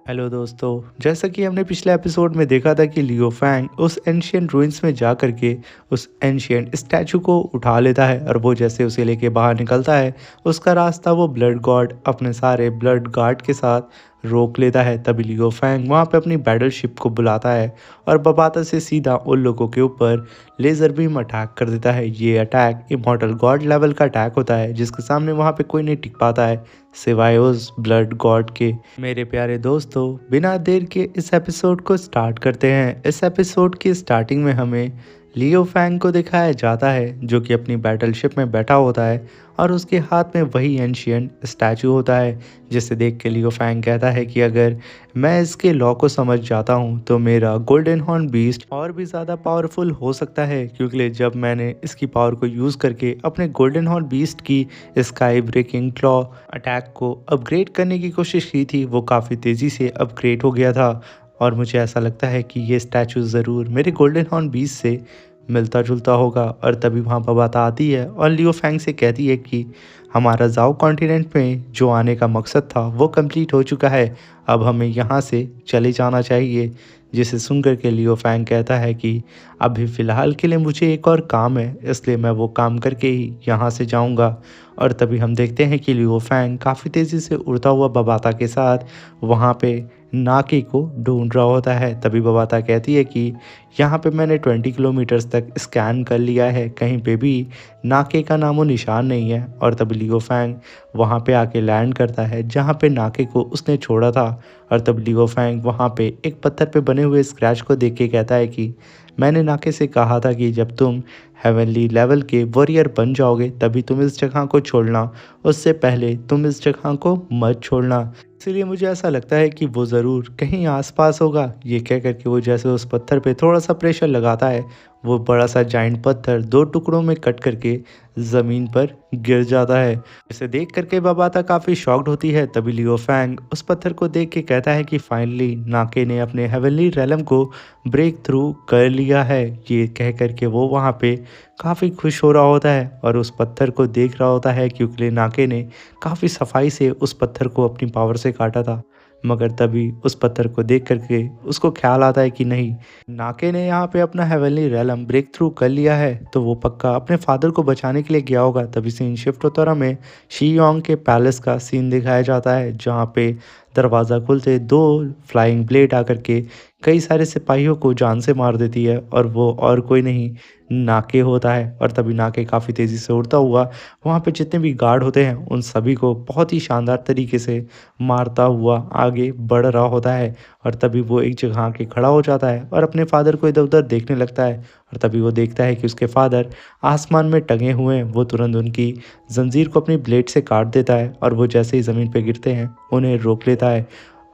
Hello दोस्तों। जैसा कि हमने पिछले एपिसोड में देखा था कि लियो फैंग उस एंशियंट रूइंस में जा करके उस एंशियंट स्टैचू को उठा लेता है और वो जैसे उसे लेके बाहर निकलता है, उसका रास्ता वो ब्लड गॉड अपने सारे ब्लड गार्ड के साथ रोक लेता है। तभी लियो फैंग वहाँ पे अपनी बैटल शिप को बुलाता है और बबाता से सीधा उन लोगों के ऊपर लेज़र बीम अटैक कर देता है। ये अटैक इमॉर्टल गॉड लेवल का अटैक होता है जिसके सामने वहाँ पे कोई नहीं टिक पाता है सिवाय उस ब्लड गॉड के। मेरे प्यारे दोस्तों, बिना देर के इस एपिसोड को स्टार्ट करते हैं। इस एपिसोड की स्टार्टिंग में हमें लियो फैंग को दिखाया जाता है जो कि अपनी बैटलशिप में बैठा होता है और उसके हाथ में वही एंशियंट स्टैचू होता है, जिसे देख के लियो फैंग कहता है कि अगर मैं इसके लॉ को समझ जाता हूँ तो मेरा गोल्डन हॉर्न बीस्ट और भी ज़्यादा पावरफुल हो सकता है, क्योंकि जब मैंने इसकी पावर को यूज़ करके अपने गोल्डन हॉर्न बीस्ट की स्काई ब्रेकिंग क्लॉ अटैक को अपग्रेड करने की कोशिश की थी, वो काफ़ी तेज़ी से अपग्रेड हो गया था। और मुझे ऐसा लगता है कि ये स्टैचू ज़रूर मेरे गोल्डन हॉर्न बीस्ट से मिलता जुलता होगा। और तभी वहाँ पर बात आती है और लियो फैंग से कहती है कि हमारा जाओ कॉन्टिनेंट में जो आने का मकसद था वो कंप्लीट हो चुका है, अब हमें यहाँ से चले जाना चाहिए। जिसे सुनकर के लियो फैंग कहता है कि अभी फ़िलहाल के लिए मुझे एक और काम है, इसलिए मैं वो काम करके ही यहाँ से जाऊँगा। और तभी हम देखते हैं कि लियो फैंग काफ़ी तेज़ी से उड़ता हुआ बबाता के साथ वहाँ पे नाके को ढूंढ रहा होता है। तभी बबाता कहती है कि यहाँ पे मैंने 20 किलोमीटर्स तक स्कैन कर लिया है, कहीं पे भी नाके का नामो निशान नहीं है। और तब लियो फैंग वहाँ पे आके लैंड करता है जहाँ पे नाके को उसने छोड़ा था। और तब लियो फैंग वहाँ पे एक पत्थर पे बने हुए स्क्रैच को देख के कहता है कि मैंने नाके से कहा था कि जब तुम हेवनली लेवल के वॉरियर बन जाओगे तभी तुम इस जगह को छोड़ना, उससे पहले तुम इस जगह को मत छोड़ना। इसीलिए मुझे ऐसा लगता है कि वो ज़रूर कहीं आसपास होगा। ये कह कर के वो जैसे उस पत्थर पे थोड़ा सा प्रेशर लगाता है, वो बड़ा सा जाइंट पत्थर दो टुकड़ों में कट करके ज़मीन पर गिर जाता है। इसे देख करके बबाता काफ़ी शॉक्ड होती है। तभी लियो फैंग उस पत्थर को देख के कहता है कि फाइनली नाके ने अपने हेवनली रेलम को ब्रेक थ्रू कर लिया है। ये कह करके वो वहाँ पे काफ़ी खुश हो रहा होता है और उस पत्थर को देख रहा होता है, क्योंकि नाके ने काफ़ी सफाई से उस पत्थर को अपनी पावर से काटा था। मगर तभी उस पत्थर को देख करके उसको ख्याल आता है कि नहीं, नाके ने यहाँ पे अपना हेवनली रेलम ब्रेक थ्रू कर लिया है तो वो पक्का अपने फादर को बचाने के लिए गया होगा। तभी सीन शिफ्ट होता और हमें शी योंग के पैलेस का सीन दिखाया जाता है जहाँ पे दरवाज़ा खुलते दो फ्लाइंग ब्लेड आकर के कई सारे सिपाहियों को जान से मार देती है और वो और कोई नहीं, नाके होता है। और तभी नाके काफ़ी तेज़ी से उड़ता हुआ वहाँ पे जितने भी गार्ड होते हैं उन सभी को बहुत ही शानदार तरीके से मारता हुआ आगे बढ़ रहा होता है। और तभी वो एक जगह आके खड़ा हो जाता है और अपने फादर को इधर उधर देखने लगता है। और तभी वो देखता है कि उसके फादर आसमान में टंगे हुए हैं। वो तुरंत उनकी जंजीर को अपनी ब्लेड से काट देता है और वो जैसे ही ज़मीन पे गिरते हैं उन्हें रोक लेता है।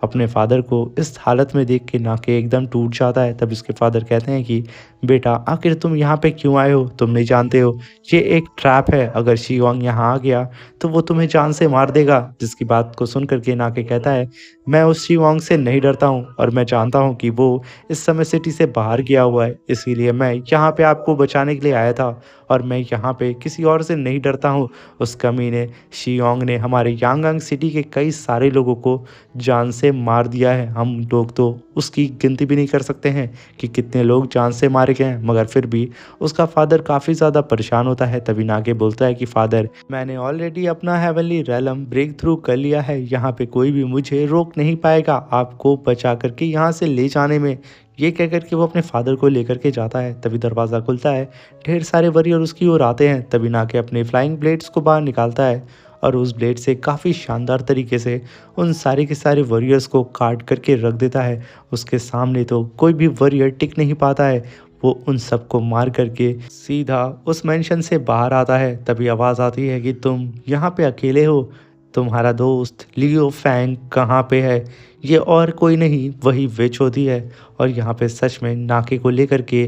अपने फादर को इस हालत में देख के नाके एकदम टूट जाता है। तब उसके फादर कहते हैं कि बेटा आखिर तुम यहाँ पे क्यों आए हो, तुम नहीं जानते हो ये एक ट्रैप है, अगर शी वांग यहाँ आ गया तो वो तुम्हें जान से मार देगा। जिसकी बात को सुन करके नाके कहता है मैं उस शी वांग से नहीं डरता हूँ और मैं जानता हूँ कि वो इस समय सिटी से बाहर गया हुआ है, इसीलिए मैं यहाँ पे आपको बचाने के लिए आया था और मैं यहाँ पे किसी और से नहीं डरता हूँ। उस कमीने शियोंग ने हमारे यांगआंग सिटी के कई सारे लोगों को जान से मार दिया है। हम लोग तो उसकी गिनती भी नहीं कर सकते हैं कि कितने लोग जान से मारे गए हैं, मगर फिर भी उसका फादर काफ़ी ज़्यादा परेशान होता है। तभी नागे बोलता है कि फादर मैंने ऑलरेडी अपना हेवनली रेलम ब्रेक थ्रू कर लिया है, यहाँ पे कोई भी मुझे रोक नहीं पाएगा आपको बचा करके यहाँ से ले जाने में। ये कह कर के वो अपने फादर को लेकर के जाता है। तभी दरवाज़ा खुलता है, ढेर सारे वॉरियर उसकी ओर आते हैं। तभी नाके अपने फ्लाइंग ब्लेड्स को बाहर निकालता है और उस ब्लेड से काफ़ी शानदार तरीके से उन सारे के सारे वॉरियर्स को काट करके रख देता है। उसके सामने तो कोई भी वॉरियर टिक नहीं पाता है। वो उन सबको मार करके सीधा उस मेंशन से बाहर आता है। तभी आवाज़ आती है कि तुम यहाँ पे अकेले हो, तुम्हारा दोस्त लियो फैंग कहाँ पे है। ये और कोई नहीं वही विच होती है और यहाँ पे सच में नाके को लेकर के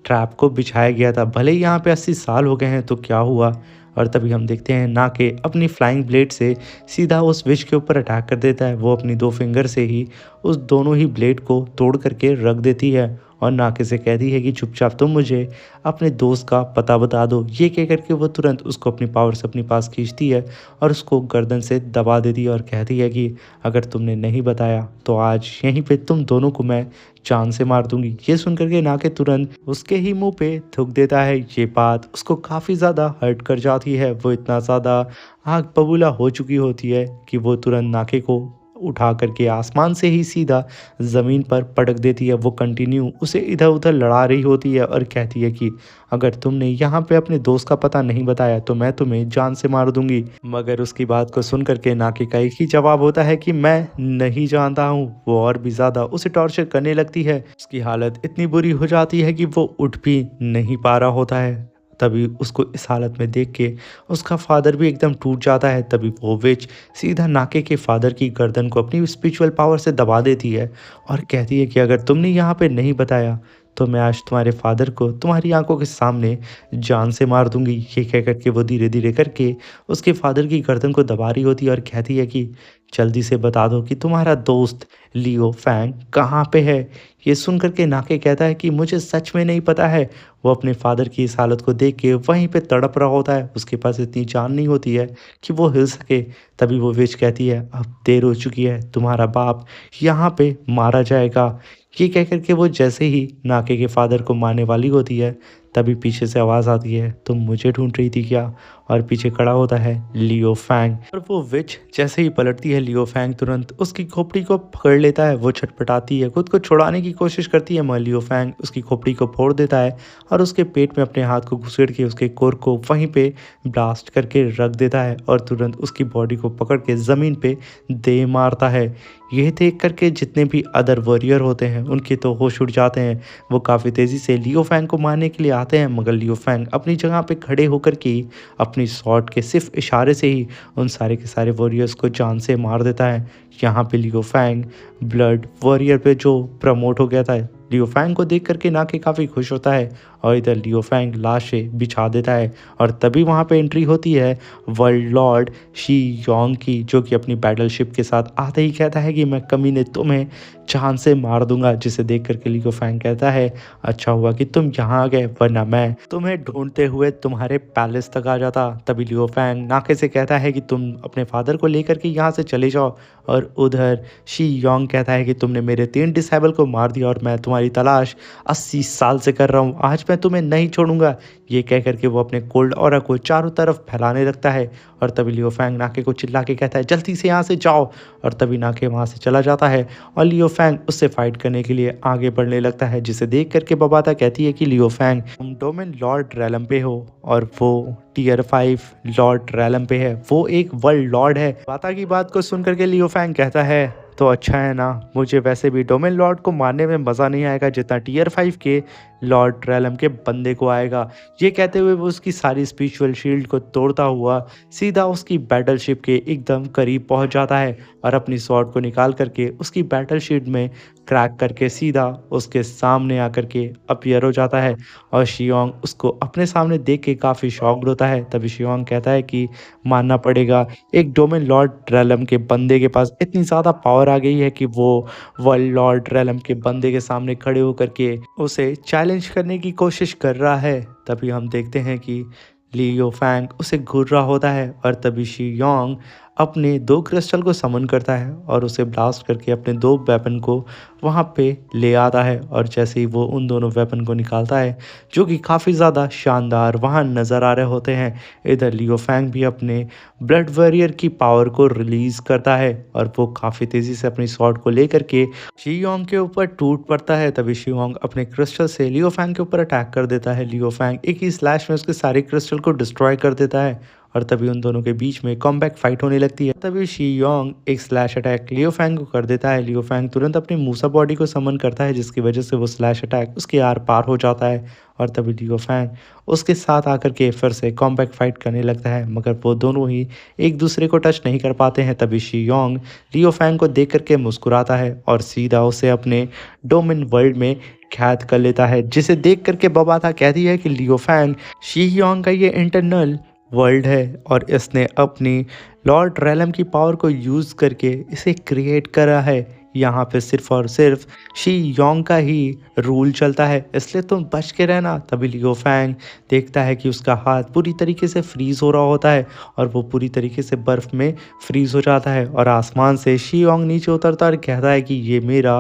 ट्रैप को बिछाया गया था। भले ही यहाँ पे 80 साल हो गए हैं तो क्या हुआ। और तभी हम देखते हैं नाके अपनी फ्लाइंग ब्लेड से सीधा उस विच के ऊपर अटैक कर देता है। वो अपनी दो फिंगर से ही उस दोनों ही ब्लेड को तोड़ करके रख देती है और नाके से कहती है कि चुपचाप तुम मुझे अपने दोस्त का पता बता दो। ये कह करके वो तुरंत उसको अपनी पावर से अपने पास खींचती है और उसको गर्दन से दबा देती है और कहती है कि अगर तुमने नहीं बताया तो आज यहीं पे तुम दोनों को मैं जान से मार दूंगी। ये सुन करके नाके तुरंत उसके ही मुंह पे थूक देता है। ये बात उसको काफ़ी ज़्यादा हर्ट कर जाती है। वो इतना ज़्यादा आग बबूला हो चुकी होती है कि वो तुरंत नाके को उठा करके आसमान से ही सीधा ज़मीन पर पटक देती है। वो कंटिन्यू उसे इधर उधर लड़ा रही होती है और कहती है कि अगर तुमने यहाँ पे अपने दोस्त का पता नहीं बताया तो मैं तुम्हें जान से मार दूंगी। मगर उसकी बात को सुन करके नाके का एक ही जवाब होता है कि मैं नहीं जानता हूँ। वो और भी ज़्यादा उसे टॉर्चर करने लगती है। उसकी हालत इतनी बुरी हो जाती है कि वो उठ भी नहीं पा रहा होता है। तभी उसको इस हालत में देख के उसका फादर भी एकदम टूट जाता है। तभी वो विच सीधा नाके के फादर की गर्दन को अपनी स्पिरिचुअल पावर से दबा देती है और कहती है कि अगर तुमने यहाँ पे नहीं बताया तो मैं आज तुम्हारे फादर को तुम्हारी आंखों के सामने जान से मार दूंगी। ये कह करके वो धीरे धीरे करके उसके फादर की गर्दन को दबा रही होती है और कहती है कि जल्दी से बता दो कि तुम्हारा दोस्त लियो फैंग कहाँ पे है। ये सुन करके नाके कहता है कि मुझे सच में नहीं पता है। वो अपने फादर की इस हालत को देख के वहीं पे तड़प रहा होता है। उसके पास इतनी जान नहीं होती है कि वो हिल सके। तभी वो विच कहती है अब देर हो चुकी है, तुम्हारा बाप यहाँ पे मारा जाएगा। ये कह करके वो जैसे ही नाके के फादर को मारने वाली होती है तभी पीछे से आवाज़ आती है, तुम मुझे ढूंढ रही थी क्या। और पीछे खड़ा होता है लियो फैंग और वो विच जैसे ही पलटती है लियो फैंग तुरंत उसकी खोपड़ी को पकड़ लेता है। वो छटपटाती है, खुद को छुड़ाने की कोशिश करती है मगर लियो फैंग उसकी खोपड़ी को फोड़ देता है और उसके पेट में अपने हाथ को घुसेड़ के उसके कोर को वहीं पे ब्लास्ट करके रख देता है और तुरंत उसकी बॉडी को पकड़ के ज़मीन पे दे मारता है। यह देख करके जितने भी अदर वॉरियर होते हैं उनके तो होश उड़ जाते हैं। वो काफ़ी तेज़ी से लियो फैंग को मारने के लिए आते हैं मगर लियो फैंग अपनी जगह पे खड़े होकर के अपनी शॉट के सिर्फ इशारे से ही उन सारे के सारे वॉरियर्स को जान से मार देता है। यहाँ पे लियो फैंग ब्लड वॉरियर पे जो प्रमोट हो गया था, लियो फैंग को देख करके नाके काफ़ी खुश होता है और इधर लियो फैंग लाशें बिछा देता है। और तभी वहाँ पे एंट्री होती है वर्ल्ड लॉर्ड शी योंग की, जो कि अपनी बैटलशिप के साथ आते ही कहता है कि मैं कमीने तुम्हें जान से मार दूंगा। जिसे देख करके लियो फैंग कहता है अच्छा हुआ कि तुम यहाँ आ गए वरना मैं तुम्हें ढूंढते हुए तुम्हारे पैलेस तक आ जाता। तभी लियो फैंग नाके से कहता है कि तुम अपने फादर को लेकर के यहाँ से चले जाओ। और उधर शी योंग कहता है कि तुमने मेरे 3 डिसेबल को मार दिया और मैं तुम्हारी तलाश 80 साल से कर रहा हूँ, आज मैं तुम्हें नहीं छोड़ूंगा। ये कह करके वो अपने कोल्ड ऑरा को चारों तरफ फैलाने लगता है। और तभी लियो फैंग नाके को चिल्ला के कहता है जल्दी से यहाँ से जाओ। और तभी नाके वहाँ से चला जाता है और लियो फैंग उससे फाइट करने के लिए आगे बढ़ने लगता है। जिसे देख करके बबाता कहती है कि लियो फैंग तुम डोमेन लॉर्ड रैलम पे हो और वो टियर 5 लॉर्ड रैलम पे है, वो एक वर्ल्ड लॉर्ड है। बाता की बात को सुन करके लियो फैंग कहता है तो अच्छा है ना, मुझे वैसे भी डोमेन लॉर्ड को मारने में मज़ा नहीं आएगा जितना टियर 5 के लॉर्ड रैलम के बंदे को आएगा। ये कहते हुए वो उसकी सारी स्पिरिचुअल शील्ड को तोड़ता हुआ सीधा उसकी बैटलशिप के एकदम करीब पहुंच जाता है और अपनी स्वॉर्ड को निकाल करके उसकी बैटलशिप में क्रैक करके सीधा उसके सामने आकर के अपीयर हो जाता है। और शियोंग उसको अपने सामने देख के काफ़ी शॉक्ड होता है। तभी शियोंग कहता है कि मानना पड़ेगा एक डोमेन लॉर्ड रैलम के बंदे के पास इतनी ज़्यादा पावर आ गई है कि वो वर्ल्ड लॉर्ड रैलम के बंदे के सामने खड़े होकर के उसे चैलेंज करने की कोशिश कर रहा है। तभी हम देखते हैं कि लियो फैंग उसे घूर रहा होता है और तभी शी योंग अपने 2 क्रिस्टल को समन करता है और उसे ब्लास्ट करके अपने 2 वेपन को वहाँ पे ले आता है। और जैसे ही वो उन दोनों वेपन को निकालता है जो कि काफ़ी ज़्यादा शानदार वहाँ नज़र आ रहे होते हैं, इधर लियो फैंग भी अपने ब्लड वॉरियर की पावर को रिलीज़ करता है और वो काफ़ी तेज़ी से अपनी स्वॉर्ड को लेकर के शी योंग के ऊपर टूट पड़ता है। तभी शी योंग अपने क्रिस्टल से लियो फैंग के ऊपर अटैक कर देता है। लियो फैंग एक ही स्लैश में उसके सारे क्रिस्टल को डिस्ट्रॉय कर देता है और तभी उन दोनों के बीच में कॉम्बैट फाइट होने लगती है। तभी शी योंग एक स्लैश अटैक लियो फैंग को कर देता है। लियो फैंग तुरंत अपनी मूसा बॉडी को समन करता है जिसकी वजह से वो स्लैश अटैक उसके आर पार हो जाता है। और तभी लियो फैंग उसके साथ आकर के फिर से कॉम्बैट फाइट करने लगता है मगर वो दोनों ही एक दूसरे को टच नहीं कर पाते हैं। तभी शी योंग लियो फैंग को देख करके मुस्कुराता है और सीधा उसे अपने डोमेन वर्ल्ड में कैद कर लेता है। जिसे देख करके बबाता कहती है कि लियो फैंग शी योंग का ये इंटरनल वर्ल्ड है और इसने अपनी लॉर्ड रैलम की पावर को यूज़ करके इसे क्रिएट करा है। यहाँ पे सिर्फ और सिर्फ शी योंग का ही रूल चलता है, इसलिए तुम बच के रहना। तभी लियो फैंग देखता है कि उसका हाथ पूरी तरीके से फ्रीज हो रहा होता है और वो पूरी तरीके से बर्फ में फ्रीज हो जाता है और आसमान से शी योंग नीचे उतरता है और कहता है कि ये मेरा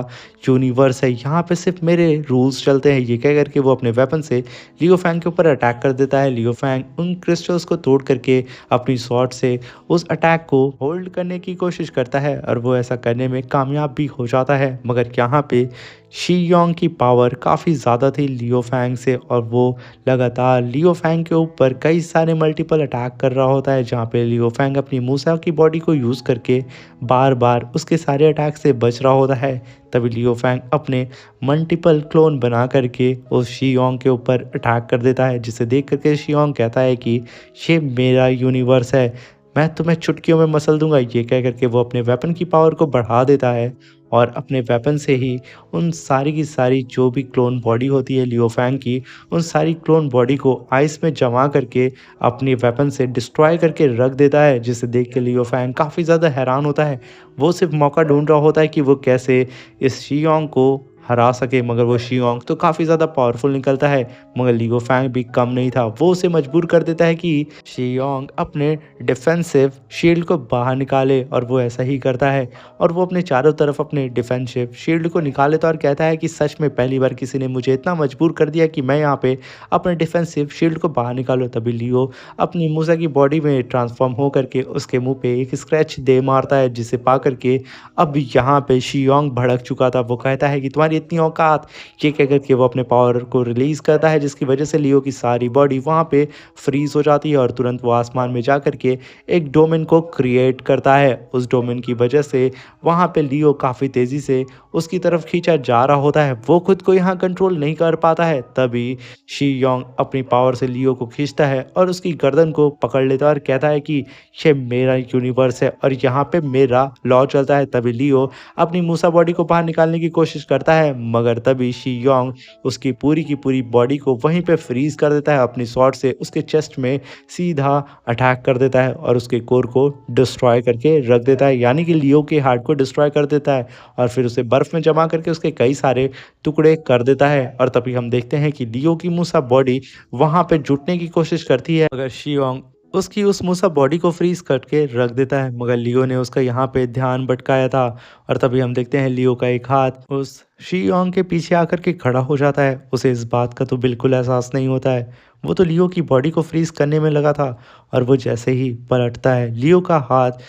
यूनिवर्स है, यहाँ पे सिर्फ मेरे रूल्स चलते हैं। ये कह करके वो अपने वेपन से लियो फैंग के ऊपर अटैक कर देता है। लियो फैंग उन क्रिस्टल्स को तोड़ करके अपनी स्वॉर्ड से उस अटैक को होल्ड करने की कोशिश करता है और वो ऐसा करने में कामयाब भी हो जाता है। मगर यहाँ पे शी योंग की पावर काफ़ी ज़्यादा थी लियो फैंग से और वो लगातार लियो फैंग के ऊपर कई सारे मल्टीपल अटैक कर रहा होता है, जहाँ पे लियो फैंग अपनी मूसा की बॉडी को यूज़ करके बार बार उसके सारे अटैक से बच रहा होता है। तभी लियो फैंग अपने मल्टीपल क्लोन बना करके उस शी योंग के ऊपर अटैक कर देता है, जिसे देख करके शी योंग कहता है कि ये मेरा यूनिवर्स है, मैं तुम्हें चुटकियों में मसल दूंगा। ये कह करके वो अपने वेपन की पावर को बढ़ा देता है और अपने वेपन से ही उन सारी की सारी जो भी क्लोन बॉडी होती है लियो फैंग की, उन सारी क्लोन बॉडी को आइस में जमा करके अपने वेपन से डिस्ट्रॉय करके रख देता है, जिसे देख के लियो फैंग काफ़ी ज़्यादा हैरान होता है। वो सिर्फ मौका ढूंढ रहा होता है कि वो कैसे इस शियोंग को हरा सके, मगर वो शियोंग तो काफ़ी ज़्यादा पावरफुल निकलता है। मगर लियो फैंग भी कम नहीं था, वो उसे मजबूर कर देता है कि शियोंग अपने डिफेंसिव शील्ड को बाहर निकाले और वो ऐसा ही करता है और वो अपने चारों तरफ अपने डिफेंसिव शील्ड को निकाल लेता है और कहता है कि सच में पहली बार किसी ने मुझे इतना मजबूर कर दिया कि मैं यहाँ पे अपने डिफेंसिव शील्ड को बाहर निकालूँ। तभी लियो अपनी मूसा की बॉडी में ट्रांसफॉर्म हो करके उसके मुंह पे एक स्क्रैच दे मारता है, जिसे पा करके अब यहाँ पे शियोंग भड़क चुका था। वो कहता है कि तुम्हारी इतनी औकात, ये कह करके वो अपने पावर को रिलीज करता है, जिसकी वजह से लियो की सारी बॉडी वहाँ पे फ्रीज हो जाती है और तुरंत वो आसमान में जा करके एक डोमेन को क्रिएट करता है। उस डोमेन की वजह से वहाँ पे लियो काफ़ी तेज़ी से उसकी तरफ खींचा जा रहा होता है, वो खुद को यहाँ कंट्रोल नहीं कर पाता है। तभी शी योंग अपनी पावर से लियो को खींचता है और उसकी गर्दन को पकड़ लेता है और कहता है कि ये मेरा यूनिवर्स है और यहाँ पे मेरा लॉ चलता है। तभी लियो अपनी मूसा बॉडी को बाहर निकालने की कोशिश करता है, मगर तभी शी योंग उसकी पूरी की पूरी बॉडी को वहीं पे फ्रीज कर देता है, अपनी स्वॉर्ड से उसके चेस्ट में सीधा अटैक कर देता है और उसके कोर को डिस्ट्रॉय करके रख देता है, यानी कि लियो के हार्ट को डिस्ट्रॉय कर देता है और फिर उसे बर्फ में जमा करके उसके कई सारे टुकड़े कर देता है। और तभी हम देखते हैं कि लियो की मूसा बॉडी वहां पे जुटने की कोशिश करती है, मगर शियोंग उसकी उस मूसा बॉडी को फ्रीज करके रख देता है, मगर लियो ने उसका यहाँ पे ध्यान भटकाया था। और तभी हम देखते हैं लियो का एक हाथ उस शियोंग के पीछे आकर के खड़ा हो जाता है। उसे इस बात का तो बिल्कुल एहसास नहीं होता है, वो तो लियो की बॉडी को फ्रीज करने में लगा था और वो जैसे ही पलटता है लियो का हाथ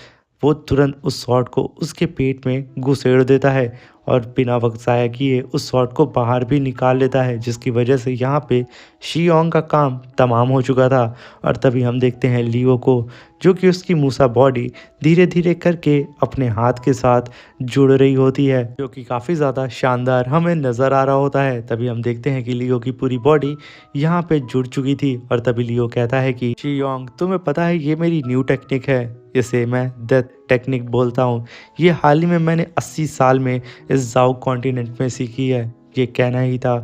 वो तुरंत उस शॉट को उसके पेट में घुसेड़ देता है और बिना वक्त ज़ाया किए उस शॉट को बाहर भी निकाल लेता है, जिसकी वजह से यहाँ पे शियोंग का काम तमाम हो चुका था। और तभी हम देखते हैं लियो को, जो कि उसकी मूसा बॉडी धीरे धीरे करके अपने हाथ के साथ जुड़ रही होती है, जो कि काफ़ी ज़्यादा शानदार हमें नज़र आ रहा होता है। तभी हम देखते हैं कि लियो की पूरी बॉडी यहाँ पे जुड़ चुकी थी और तभी लियो कहता है कि शियोंग तुम्हें पता है ये मेरी न्यू टेक्निक है, इसे मैं डेथ टेक्निक बोलता हूँ। ये हाल ही में मैंने 80 साल में इस जाओ कॉन्टिनेंट में सीखी है। ये कहना ही था,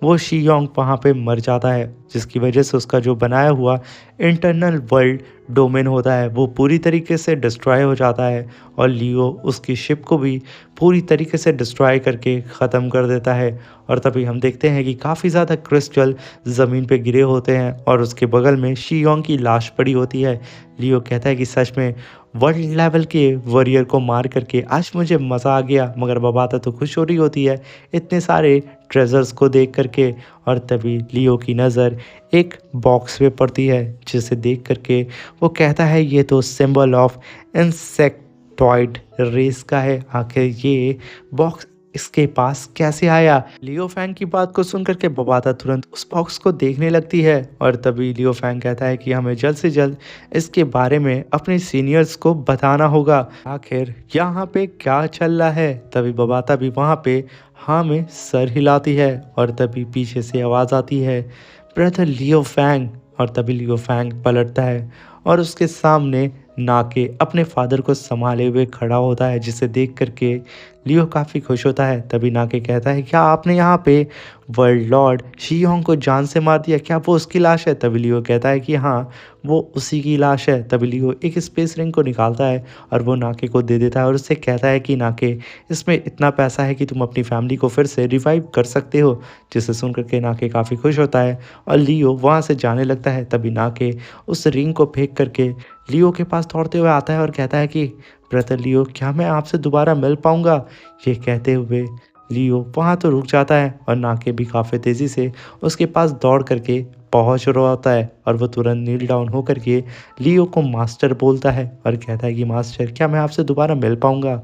वो शियोंग वहाँ पे मर जाता है, जिसकी वजह से उसका जो बनाया हुआ इंटरनल वर्ल्ड डोमेन होता है वो पूरी तरीके से डिस्ट्रॉय हो जाता है और लियो उसकी शिप को भी पूरी तरीके से डिस्ट्रॉय करके ख़त्म कर देता है। और तभी हम देखते हैं कि काफ़ी ज़्यादा क्रिस्टल ज़मीन पे गिरे होते हैं और उसके बगल में शियोंग की लाश पड़ी होती है। लियो कहता है कि सच में वर्ल्ड लेवल के वॉरियर को मार करके आज मुझे मज़ा आ गया, मगर बबाता तो खुश हो रही होती है इतने सारे ट्रेजर्स को देख करके। और तभी लियो की नज़र एक बॉक्स पे पड़ती है, जिसे देख करके वो कहता है ये तो सिंबल ऑफ इंसेक्टॉइड रेस का है, आखिर ये बॉक्स इसके पास कैसे आया। लियो फैंग की बात को सुन करके बबाता तुरंत उस बॉक्स को देखने लगती है और तभी लियो फैंग कहता है कि हमें जल्द से जल्द इसके बारे में अपने सीनियर्स को बताना होगा, आखिर यहाँ पे क्या चल रहा है। तभी बबाता भी वहाँ पे हाँ में सर हिलाती है और तभी पीछे से आवाज़ आती है, ब्रदर लियो फैंग। और तभी लियो फैंग पलटता है और उसके सामने नाके अपने फादर को संभाले हुए खड़ा होता है, जिसे देख कर के लियो काफ़ी खुश होता है। तभी नाके कहता है, क्या आपने यहाँ पे वर्ल्ड लॉर्ड शी-योंग को जान से मार दिया? क्या वो उसकी लाश है? तभी लियो कहता है कि हाँ, वो उसी की लाश है। तभी लियो एक स्पेस रिंग को निकालता है और वो नाके को दे देता है और उससे कहता है कि नाके, इसमें इतना पैसा है कि तुम अपनी फैमिली को फिर से रिवाइव कर सकते हो। जिसे सुन कर के नाके काफ़ी खुश होता है और लियो वहाँ से जाने लगता है। तभी नाके उस रिंग को फेंक करके लियो के पास दौड़ते हुए आता है और कहता है कि ब्रदर लियो, क्या मैं आपसे दोबारा मिल पाऊँगा? ये कहते हुए लियो वहाँ तो रुक जाता है और नाके भी काफ़ी तेज़ी से उसके पास दौड़ करके पहुँच रहा होता है और वो तुरंत नील डाउन होकर के लियो को मास्टर बोलता है और कहता है कि मास्टर, क्या मैं आपसे दोबारा मिल पाऊँगा?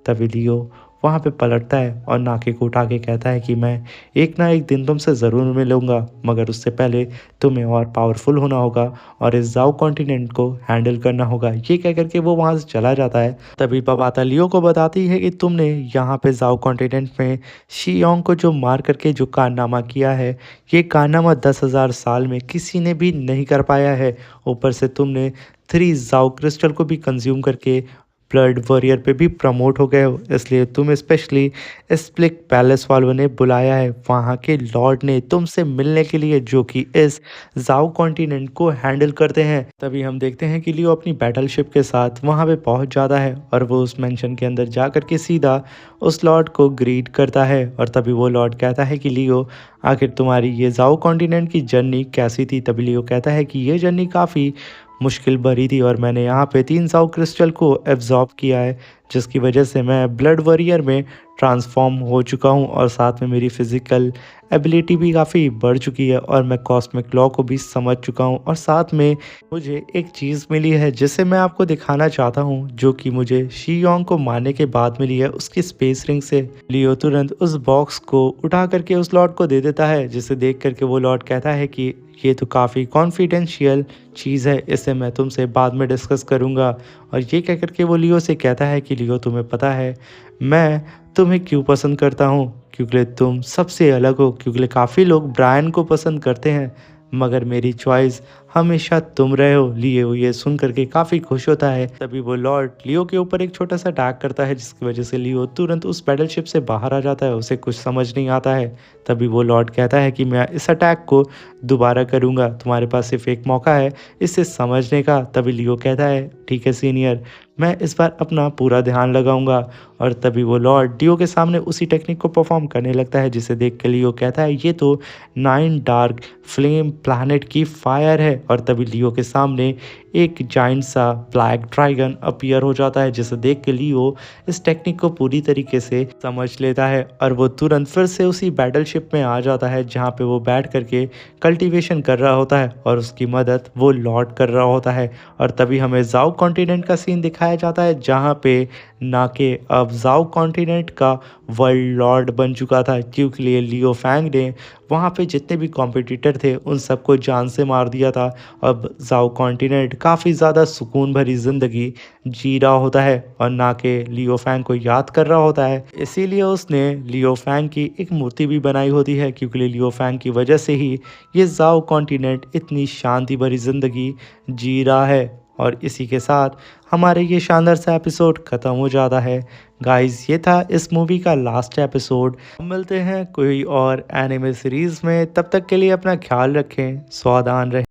तभी लियो वहाँ पे पलटता है और नाके को उठा के कहता है कि मैं एक ना एक दिन तुमसे ज़रूर मिलूँगा, मगर उससे पहले तुम्हें और पावरफुल होना होगा और इस जाओ कॉन्टिनेंट को हैंडल करना होगा। ये कह कर के वो वहाँ से चला जाता है। तभी पबाता लियो को बताती है कि तुमने यहाँ पे जाओ कॉन्टिनेंट में शी-योंग को जो मार करके जो कारनामा किया है, ये कारनामा 10,000 साल में किसी ने भी नहीं कर पाया है। ऊपर से तुमने 3 जाओ क्रिस्टल को भी कंज़्यूम करके ब्लड वॉरियर पे भी प्रमोट हो गए हो, इसलिए तुम स्पेशली स्प्लिट पैलेस वालों ने बुलाया है। वहाँ के लॉर्ड ने तुमसे मिलने के लिए, जो कि इस जाओ कॉन्टिनेंट को हैंडल करते हैं। तभी हम देखते हैं कि लियो अपनी बैटलशिप के साथ वहाँ पे पहुँच जाता है और वो उस मेंशन के अंदर जा कर के सीधा उस लॉर्ड को ग्रीट करता है। और तभी वो लॉर्ड कहता है कि लियो, आखिर तुम्हारी ये जाओ कॉन्टिनेंट की जर्नी कैसी थी? तभी लियो कहता है कि ये जर्नी काफ़ी मुश्किल भरी थी और मैंने यहाँ पे 3 साउ क्रिस्टल को एब्जॉर्ब किया है, जिसकी वजह से मैं ब्लड वॉरियर में ट्रांसफॉर्म हो चुका हूँ और साथ में मेरी फिज़िकल एबिलिटी भी काफ़ी बढ़ चुकी है और मैं कॉस्मिक लॉ को भी समझ चुका हूँ। और साथ में मुझे एक चीज़ मिली है जिसे मैं आपको दिखाना चाहता हूँ, जो कि मुझे शी-योंग को मारने के बाद मिली है उसकी स्पेस रिंग से। लियो तुरंत उस बॉक्स को उठा करके उस लॉर्ड को दे देता है, जिसे देख करके वो लॉर्ड कहता है कि ये तो काफ़ी कॉन्फिडेंशियल चीज़ है, इसे मैं तुमसे बाद में डिस्कस करूँगा। और ये कह कर के वो लियो से कहता है कि लियो, तुम्हें पता है मैं तुम्हें क्यों पसंद करता हूँ? क्योंकि तुम सबसे अलग हो। क्योंकि काफ़ी लोग ब्रायन को पसंद करते हैं, मगर मेरी चॉइस हमेशा तुम रहे हो। लियो ये सुन करके काफ़ी खुश होता है। तभी वो लॉर्ड लियो के ऊपर एक छोटा सा अटैक करता है, जिसकी वजह से लियो तुरंत उस बैटलशिप से बाहर आ जाता है। उसे कुछ समझ नहीं आता है। तभी वो लॉर्ड कहता है कि मैं इस अटैक को दोबारा करूँगा, तुम्हारे पास सिर्फ एक मौका है इसे समझने का। तभी लियो कहता है, ठीक है सीनियर, मैं इस बार अपना पूरा ध्यान लगाऊंगा। और तभी वो लॉर्ड लियो के सामने उसी टेक्निक को परफॉर्म करने लगता है, जिसे देख के लियो कहता है ये तो 9 डार्क फ्लेम प्लैनेट की फायर है। और तभी लियो के सामने एक जाइंट सा ब्लैक ड्रैगन अपीयर हो जाता है, जिसे देख के लियो इस टेक्निक को पूरी तरीके से समझ लेता है और वो तुरंत फिर से उसी बैटलशिप में आ जाता है, जहाँ पे वो बैठ करके कल्टीवेशन कर रहा होता है और उसकी मदद वो लॉर्ड कर रहा होता है। और तभी हमें जाओ कॉन्टिनेंट का सीन दिखाया जाता है, जहाँ पे नाके अब जाओ कॉन्टिनेंट का वर्ल्ड लॉर्ड बन चुका था, क्योंकि लियो फैंग ने वहाँ पे जितने भी कॉम्पिटिटर थे उन सबको जान से मार दिया था। अब जाओ कॉन्टिनेंट काफ़ी ज़्यादा सुकून भरी ज़िंदगी जी रहा होता है और नाके लियो फैंग को याद कर रहा होता है। इसीलिए उसने लियो फैंग की एक मूर्ति भी बनाई होती है, क्योंकि लियो फैंग की वजह से ही ये जाओ कॉन्टिनेंट इतनी शांति भरी ज़िंदगी जी रहा है। और इसी के साथ हमारे ये शानदार सा एपिसोड ख़त्म हो जाता है। गाइस, ये था इस मूवी का लास्ट एपिसोड। हम मिलते हैं कोई और एनिमे सीरीज़ में, तब तक के लिए अपना ख्याल रखें, सावधान रहें।